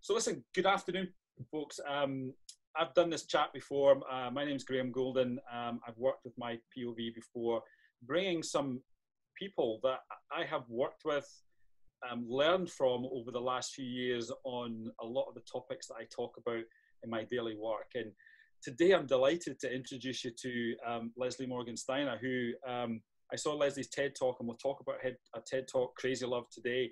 So listen, good afternoon, folks. I've done this chat before. My name's Graham Golden. I've worked with my POV before, bringing some people that I have worked with, learned from over the last few years on a lot of the topics that I talk about in my daily work. And today I'm delighted to introduce you to Leslie Morgan-Steiner, who I saw Leslie's TED Talk, and we'll talk about a TED Talk, Crazy Love, today.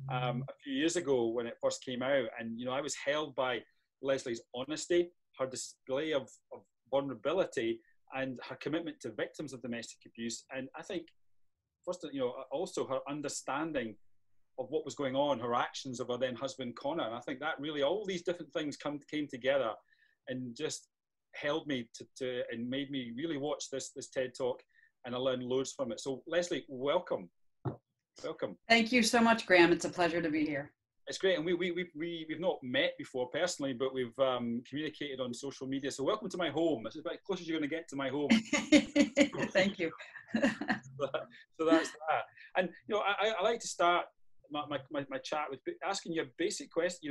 A few years ago when it first came out, and I was held by Leslie's honesty, her display of vulnerability, and her commitment to victims of domestic abuse. And I think first, also her understanding of what was going on, her actions of her then husband Connor. And I think that really all these different things came together and just held me to and made me really watch this TED Talk, and I learned loads from it. So Leslie, welcome. Welcome. Thank you so much, Graham. It's a pleasure to be here. It's great, and we've not met before personally, but we've communicated on social media. So welcome to my home. This is about as close as you're going to get to my home. Thank you. So that's that. And I like to start my chat with asking you a basic question.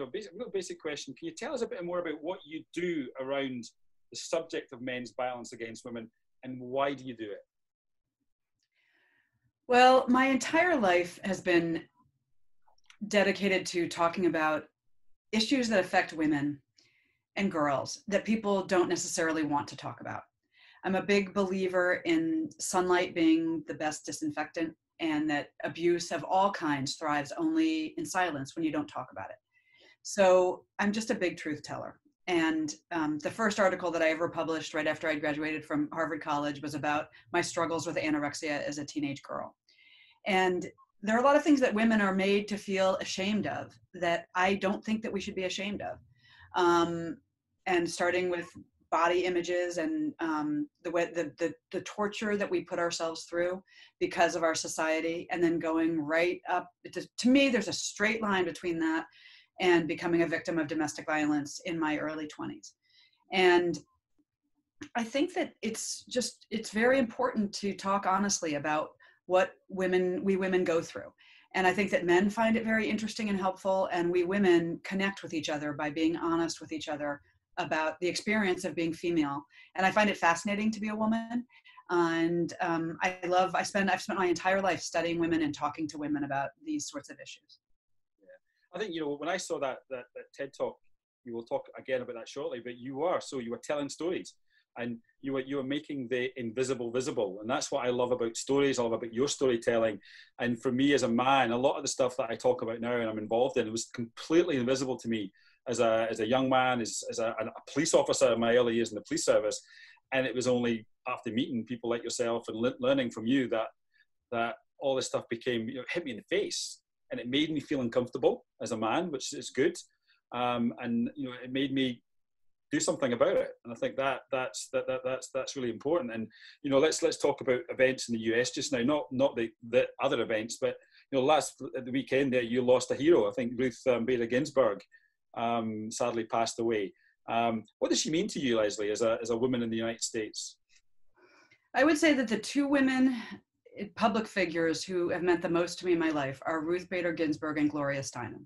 Basic question. Can you tell us a bit more about what you do around the subject of men's violence against women, and why do you do it? Well, my entire life has been dedicated to talking about issues that affect women and girls that people don't necessarily want to talk about. I'm a big believer in sunlight being the best disinfectant, and that abuse of all kinds thrives only in silence when you don't talk about it. So I'm just a big truth teller. And the first article that I ever published right after I graduated from Harvard College was about my struggles with anorexia as a teenage girl. And there are a lot of things that women are made to feel ashamed of that I don't think that we should be ashamed of. And starting with body images and the torture that we put ourselves through because of our society, and then going right up, to me, there's a straight line between that and becoming a victim of domestic violence in my early 20s. And I think that it's very important to talk honestly about what we women go through. And I think that men find it very interesting and helpful, and we women connect with each other by being honest with each other about the experience of being female. And I find it fascinating to be a woman. And I've spent my entire life studying women and talking to women about these sorts of issues. I think, when I saw that TED Talk, you will talk again about that shortly, but you were telling stories, and you were making the invisible visible. And that's what I love about stories. I love about your storytelling. And for me as a man, a lot of the stuff that I talk about now and I'm involved in, it was completely invisible to me as a young man, as a police officer in my early years in the police service. And it was only after meeting people like yourself and learning from you that all this stuff became, hit me in the face. And it made me feel uncomfortable as a man, which is good. And it made me do something about it. And I think that's really important. And let's talk about events in the US just now, not the other events, but at the weekend there, you lost a hero. I think Ruth Bader Ginsburg sadly passed away. What does she mean to you, Leslie, as a woman in the United States? I would say that the two women, public figures, who have meant the most to me in my life are Ruth Bader Ginsburg and Gloria Steinem.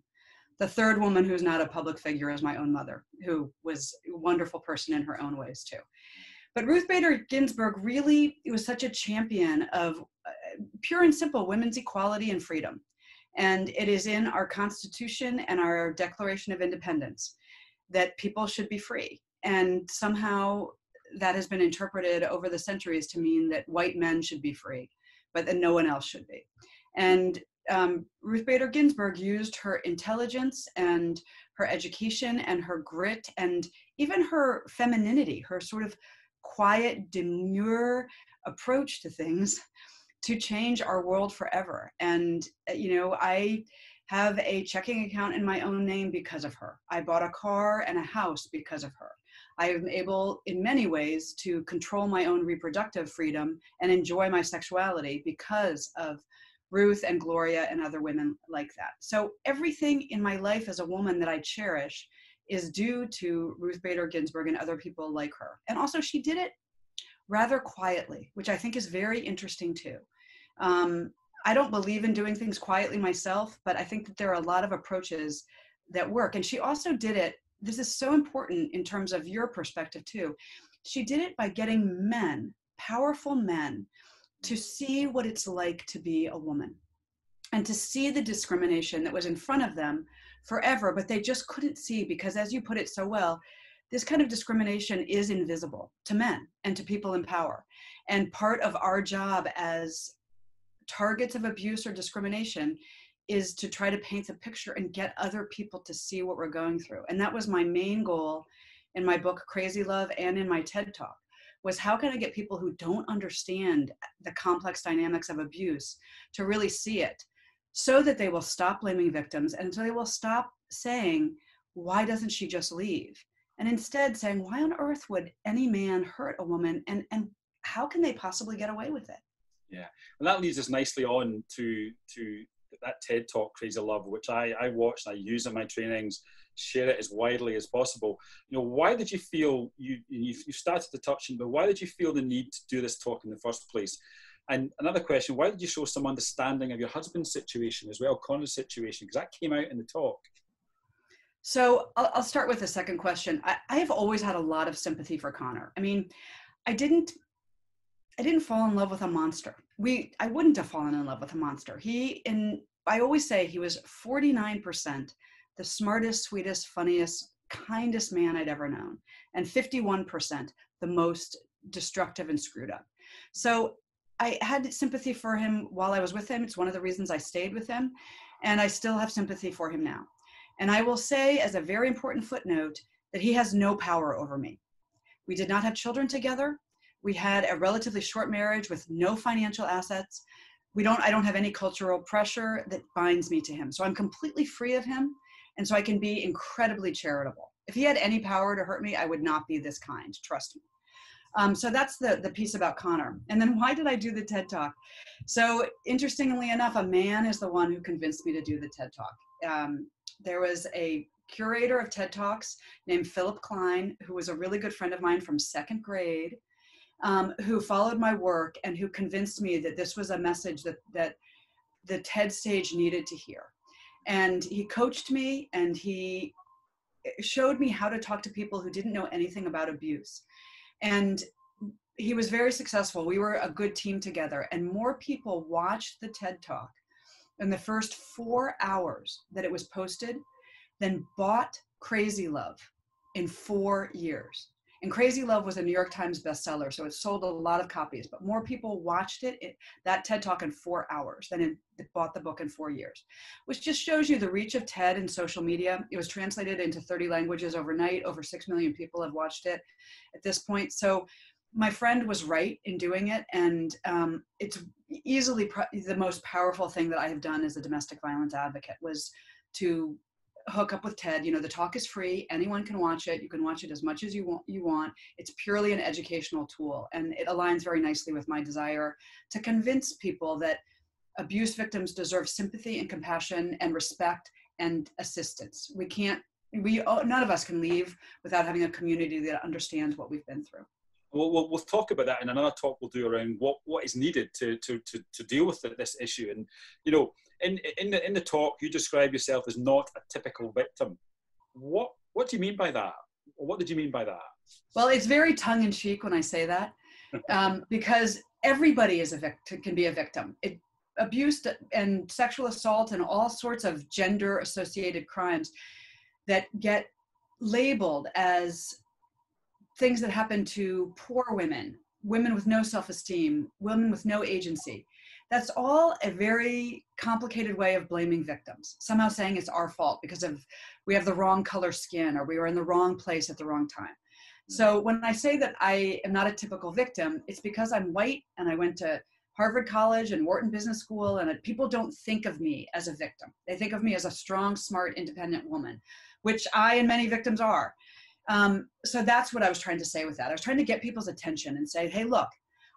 The third woman who's not a public figure is my own mother, who was a wonderful person in her own ways too. But Ruth Bader Ginsburg really was such a champion of pure and simple women's equality and freedom. And it is in our Constitution and our Declaration of Independence that people should be free. And somehow that has been interpreted over the centuries to mean that white men should be free, but that no one else should be. And Ruth Bader Ginsburg used her intelligence and her education and her grit and even her femininity, her sort of quiet, demure approach to things to change our world forever. And, I have a checking account in my own name because of her. I bought a car and a house because of her. I am able, in many ways, to control my own reproductive freedom and enjoy my sexuality because of Ruth and Gloria and other women like that. So everything in my life as a woman that I cherish is due to Ruth Bader Ginsburg and other people like her. And also she did it rather quietly, which I think is very interesting too. I don't believe in doing things quietly myself, but I think that there are a lot of approaches that work. And she also did it, this is so important in terms of your perspective too. She did it by getting men, powerful men, to see what it's like to be a woman and to see the discrimination that was in front of them forever, but they just couldn't see because, as you put it so well, this kind of discrimination is invisible to men and to people in power. And part of our job as targets of abuse or discrimination is to try to paint the picture and get other people to see what we're going through. And that was my main goal in my book, Crazy Love, and in my TED Talk, was how can I get people who don't understand the complex dynamics of abuse to really see it, so that they will stop blaming victims and so they will stop saying, why doesn't she just leave? And instead saying, why on earth would any man hurt a woman, and how can they possibly get away with it? Yeah, and that leads us nicely on to that TED Talk, Crazy Love, which I watched, I use in my trainings, share it as widely as possible. You know, why did you feel, you started to touch on, but why did you feel the need to do this talk in the first place? And another question, why did you show some understanding of your husband's situation as well, Connor's situation? Because that came out in the talk. So I'll start with the second question. I have always had a lot of sympathy for Connor. I mean, I didn't fall in love with a monster. I wouldn't have fallen in love with a monster. I always say he was 49% the smartest, sweetest, funniest, kindest man I'd ever known, and 51% the most destructive and screwed up. So I had sympathy for him while I was with him. It's one of the reasons I stayed with him, and I still have sympathy for him now. And I will say, as a very important footnote, that he has no power over me. We did not have children together. We had a relatively short marriage with no financial assets. I don't have any cultural pressure that binds me to him. So I'm completely free of him. And so I can be incredibly charitable. If he had any power to hurt me, I would not be this kind, trust me. So that's the piece about Connor. And then why did I do the TED Talk? So interestingly enough, a man is the one who convinced me to do the TED Talk. There was a curator of TED Talks named Philip Klein, who was a really good friend of mine from second grade, who followed my work and who convinced me that this was a message that the TED stage needed to hear. And he coached me and he showed me how to talk to people who didn't know anything about abuse. And he was very successful. We were a good team together, and more people watched the TED Talk in the first 4 hours that it was posted than bought Crazy Love in 4 years. And Crazy Love was a New York Times bestseller, so it sold a lot of copies, but more people watched that TED Talk in 4 hours than bought the book in 4 years, which just shows you the reach of TED and social media. It was translated into 30 languages overnight. Over 6 million people have watched it at this point. So my friend was right in doing it, and it's easily the most powerful thing that I have done as a domestic violence advocate was to hook up with TED. You know, the talk is free. Anyone can watch it. You can watch it as much as you want. It's purely an educational tool, and it aligns very nicely with my desire to convince people that abuse victims deserve sympathy and compassion and respect and assistance. None of us can leave without having a community that understands what we've been through. We'll talk about that in another talk we'll do around what is needed to deal with this issue. And, you know, in the talk, you describe yourself as not a typical victim. What do you mean by that? What did you mean by that? Well, it's very tongue-in-cheek when I say that, because everybody is can be a victim. Abuse and sexual assault and all sorts of gender-associated crimes that get labeled as things that happen to poor women, women with no self-esteem, women with no agency. That's all a very complicated way of blaming victims, somehow saying it's our fault because we have the wrong color skin or we were in the wrong place at the wrong time. So when I say that I am not a typical victim, it's because I'm white and I went to Harvard College and Wharton Business School, and people don't think of me as a victim. They think of me as a strong, smart, independent woman, which I and many victims are. So that's what I was trying to say with that. I was trying to get people's attention and say, hey, look,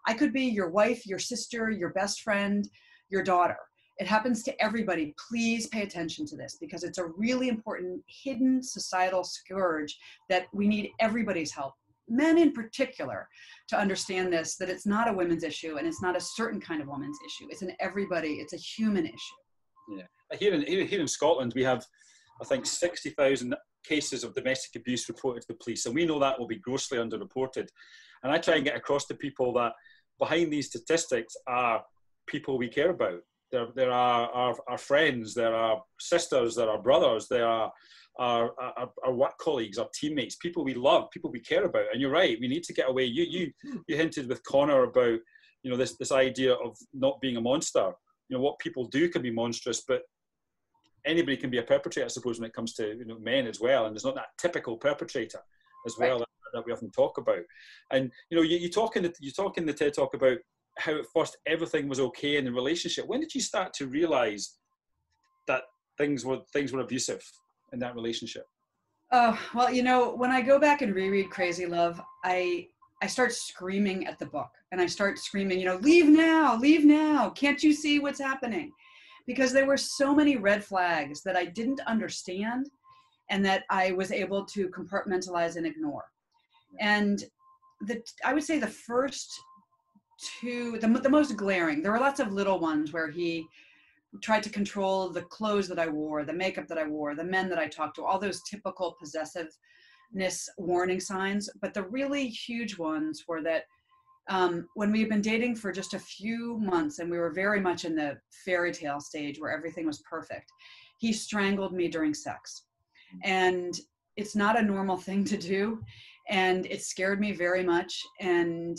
I could be your wife, your sister, your best friend, your daughter. It happens to everybody. Please pay attention to this because it's a really important hidden societal scourge that we need everybody's help, men in particular, to understand this, that it's not a women's issue and it's not a certain kind of woman's issue. It's an everybody, it's a human issue. Yeah. Here in Scotland, we have I think, 60,000 cases of domestic abuse reported to the police. And we know that will be grossly underreported. And I try and get across to people that behind these statistics are people we care about. There are our friends, there are sisters, there are brothers, there are our work colleagues, our teammates, people we love, people we care about. And you're right, we need to get away. You hinted with Connor about, you know, this idea of not being a monster. You know, what people do can be monstrous, but anybody can be a perpetrator, I suppose, when it comes to, you know, men as well. And there's not that typical perpetrator as well that we often talk about. And, you know, you talk in the TED Talk about how at first everything was okay in the relationship. When did you start to realize that things were abusive in that relationship? Well, you know, when I go back and reread Crazy Love, I start screaming at the book, and I start screaming, you know, leave now, can't you see what's happening? Because there were so many red flags that I didn't understand and that I was able to compartmentalize and ignore. And I would say the first two, the most glaring, there were lots of little ones where he tried to control the clothes that I wore, the makeup that I wore, the men that I talked to, all those typical possessiveness warning signs. But the really huge ones were that when we had been dating for just a few months and we were very much in the fairy tale stage where everything was perfect, he strangled me during sex. And it's not a normal thing to do. And it scared me very much. And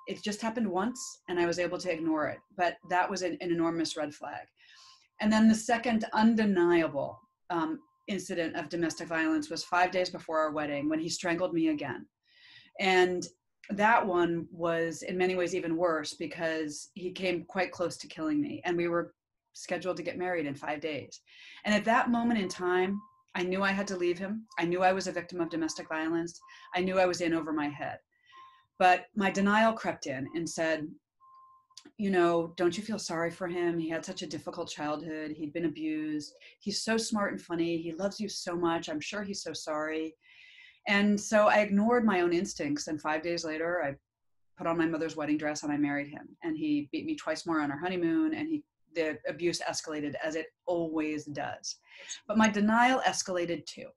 it just happened once and I was able to ignore it. But that was an enormous red flag. And then the second undeniable incident of domestic violence was 5 days before our wedding when he strangled me again. And that one was in many ways even worse because he came quite close to killing me, and we were scheduled to get married in 5 days. And at that moment in time, I knew I had to leave him. I knew I was a victim of domestic violence. I knew I was in over my head. But my denial crept in and said, you know, don't you feel sorry for him? He had such a difficult childhood. He'd been abused. He's so smart and funny. He loves you so much. I'm sure he's so sorry. And so I ignored my own instincts. And 5 days later, I put on my mother's wedding dress and I married him. And he beat me twice more on our honeymoon. And the abuse escalated, as it always does. But my denial escalated too.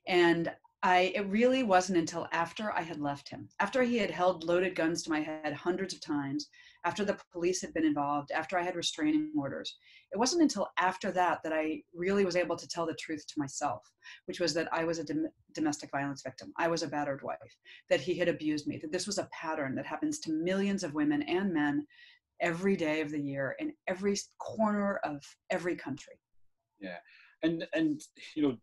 And it really wasn't until after I had left him, after he had held loaded guns to my head hundreds of times, after the police had been involved, after I had restraining orders. It wasn't until after that that I really was able to tell the truth to myself, which was that I was a domestic violence victim. I was a battered wife, that he had abused me, that this was a pattern that happens to millions of women and men every day of the year in every corner of every country. Yeah. And you know,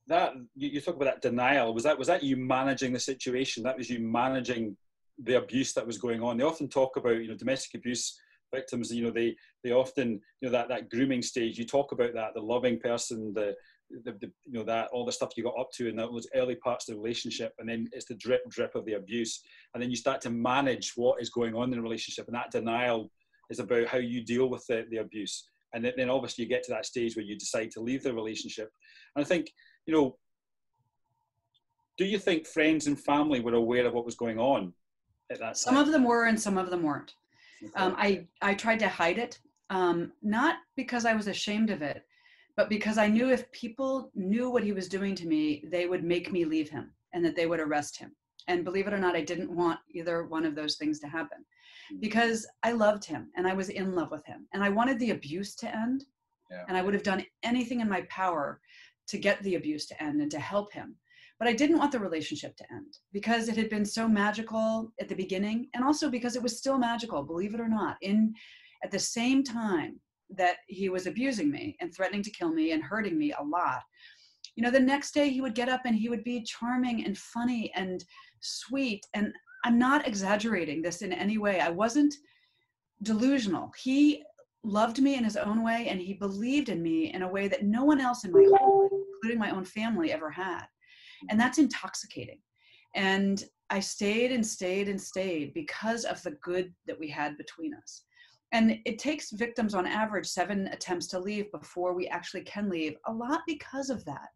that you talk about that denial, was that you managing the situation? That was you managing the abuse that was going on? They often talk about, you know, domestic abuse victims, you know, they often, you know, that grooming stage, you talk about that, the loving person, the you know, that all the stuff you got up to in those early parts of the relationship, and then it's the drip of the abuse, and then you start to manage what is going on in the relationship, and that denial is about how you deal with the abuse. And then obviously you get to that stage where you decide to leave the relationship. And I think, you know, do you think friends and family were aware of what was going on at that time? Some of them were and some of them weren't. Okay. I tried to hide it, not because I was ashamed of it, but because I knew if people knew what he was doing to me, they would make me leave him and that they would arrest him. And believe it or not, I didn't want either one of those things to happen because I loved him and I was in love with him and I wanted the abuse to end. Yeah. And I would have done anything in my power to get the abuse to end and to help him. But I didn't want the relationship to end because it had been so magical at the beginning, and also because it was still magical, believe it or not, at the same time that he was abusing me and threatening to kill me and hurting me a lot. You know, the next day he would get up and he would be charming and funny and sweet. And I'm not exaggerating this in any way. I wasn't delusional. He loved me in his own way, and he believed in me in a way that no one else in my whole life, including my own family, ever had. And that's intoxicating. And I stayed and stayed and stayed because of the good that we had between us. And it takes victims on average 7 attempts to leave before we actually can leave, a lot because of that.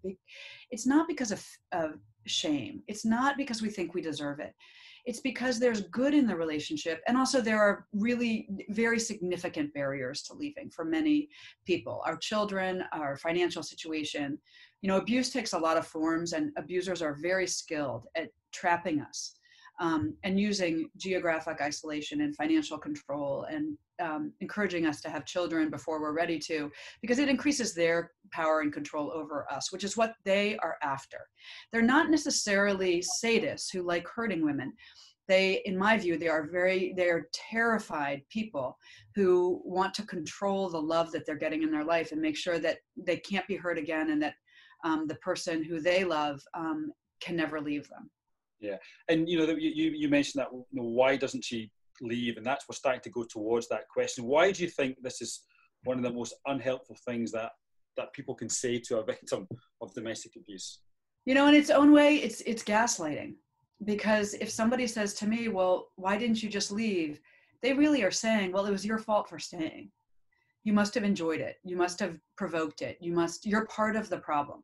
It's not because of shame. It's not because we think we deserve it. it's because there's good in the relationship. And also there are really very significant barriers to leaving for many people, our children, our financial situation. You know, abuse takes a lot of forms, and abusers are very skilled at trapping us, and using geographic isolation and financial control, and encouraging us to have children before we're ready to, because it increases their power and control over us, which is what they are after. They're not necessarily sadists who like hurting women. They, in my view, they are terrified people who want to control the love that they're getting in their life and make sure that they can't be hurt again, and that the person who they love can never leave them. Yeah, and you know, you mentioned that, you know, why doesn't she leave? And that's, we're starting to go towards that question. Why do you think this is one of the most unhelpful things that people can say to a victim of domestic abuse? You know, in its own way, it's gaslighting. Because if somebody says to me, well, why didn't you just leave? They really are saying, well, it was your fault for staying. You must have enjoyed it. You must have provoked it. You're part of the problem.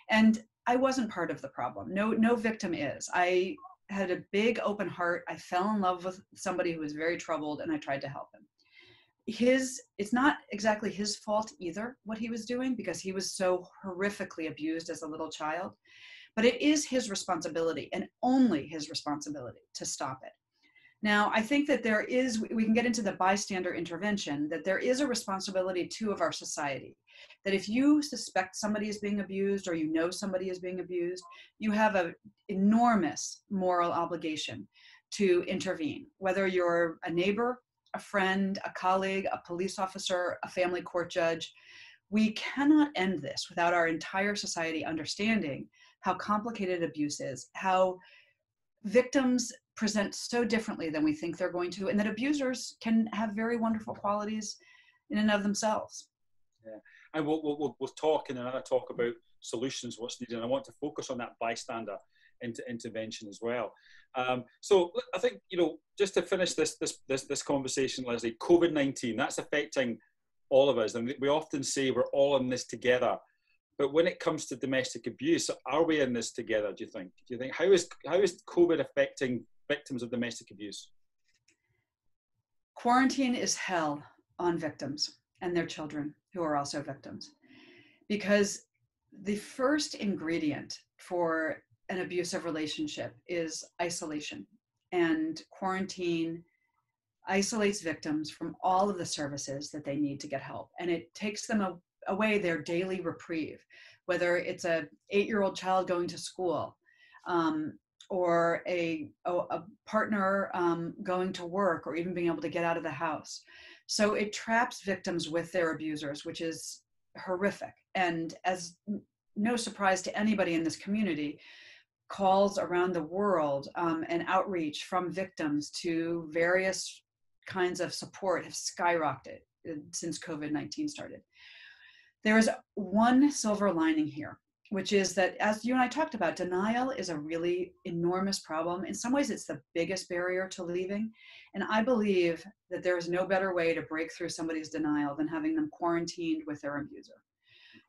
And I wasn't part of the problem. No victim is. I had a big open heart. I fell in love with somebody who was very troubled, and I tried to help him. It's not exactly his fault either, what he was doing, because he was so horrifically abused as a little child. But it is his responsibility, and only his responsibility, to stop it. Now, I think that we can get into the bystander intervention, that there is a responsibility too of our society, that if you suspect somebody is being abused, or you know somebody is being abused, you have an enormous moral obligation to intervene, whether you're a neighbor, a friend, a colleague, a police officer, a family court judge. We cannot end this without our entire society understanding how complicated abuse is, how victims present so differently than we think they're going to, and that abusers can have very wonderful qualities in and of themselves. Yeah, and we'll talk in another talk about solutions, what's needed, and I want to focus on that bystander intervention as well. So I think, you know, just to finish this conversation, Leslie, COVID-19, that's affecting all of us, and we often say we're all in this together. But when it comes to domestic abuse, are we in this together, do you think? How is COVID affecting victims of domestic abuse? Quarantine is hell on victims and their children, who are also victims, because the first ingredient for an abusive relationship is isolation. And quarantine isolates victims from all of the services that they need to get help. And it takes them away their daily reprieve, whether it's a 8-year-old child going to school, or a partner going to work, or even being able to get out of the house. So it traps victims with their abusers, which is horrific. And as no surprise to anybody in this community, calls around the world and outreach from victims to various kinds of support have skyrocketed since COVID-19 started. There is one silver lining here, which is that, as you and I talked about, denial is a really enormous problem. In some ways, it's the biggest barrier to leaving. And I believe that there is no better way to break through somebody's denial than having them quarantined with their abuser.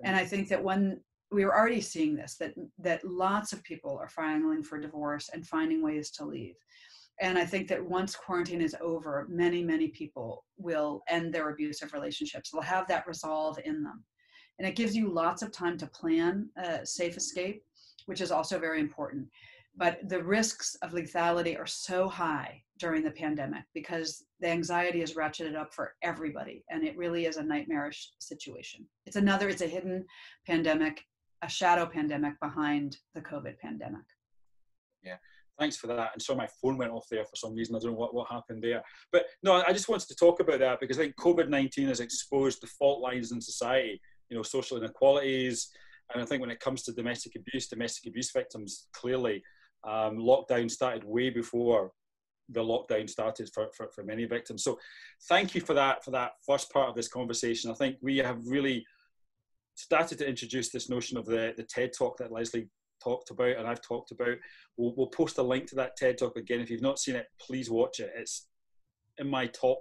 Okay. And I think that when we are already seeing this, that lots of people are filing for divorce and finding ways to leave. And I think that once quarantine is over, many, many people will end their abusive relationships. They'll have that resolve in them. And it gives you lots of time to plan a safe escape, which is also very important. But the risks of lethality are so high during the pandemic because the anxiety is ratcheted up for everybody. And it really is a nightmarish situation. It's a hidden pandemic, a shadow pandemic behind the COVID pandemic. Yeah. Thanks for that. And so my phone went off there for some reason. I don't know what happened there. But no, I just wanted to talk about that because I think COVID-19 has exposed the fault lines in society, you know, social inequalities. And I think when it comes to domestic abuse victims, clearly lockdown started way before the lockdown started for many victims. So thank you for that first part of this conversation. I think we have really started to introduce this notion of the TED Talk that Leslie talked about and I've talked about. We'll post a link to that TED Talk again. If you've not seen it, please watch it. It's in my top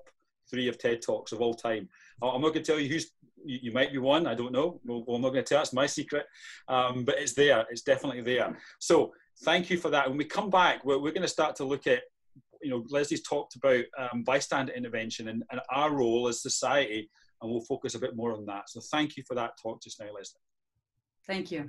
3 of TED Talks of all time. I'm not going to tell you you might be one, I don't know. I'm not going to tell, it's my secret, but it's there, it's definitely there. So thank you for that. When we come back, we're going to start to look at, Leslie's talked about bystander intervention and our role as society, and we'll focus a bit more on that. So thank you for that talk just now, Leslie. Thank you.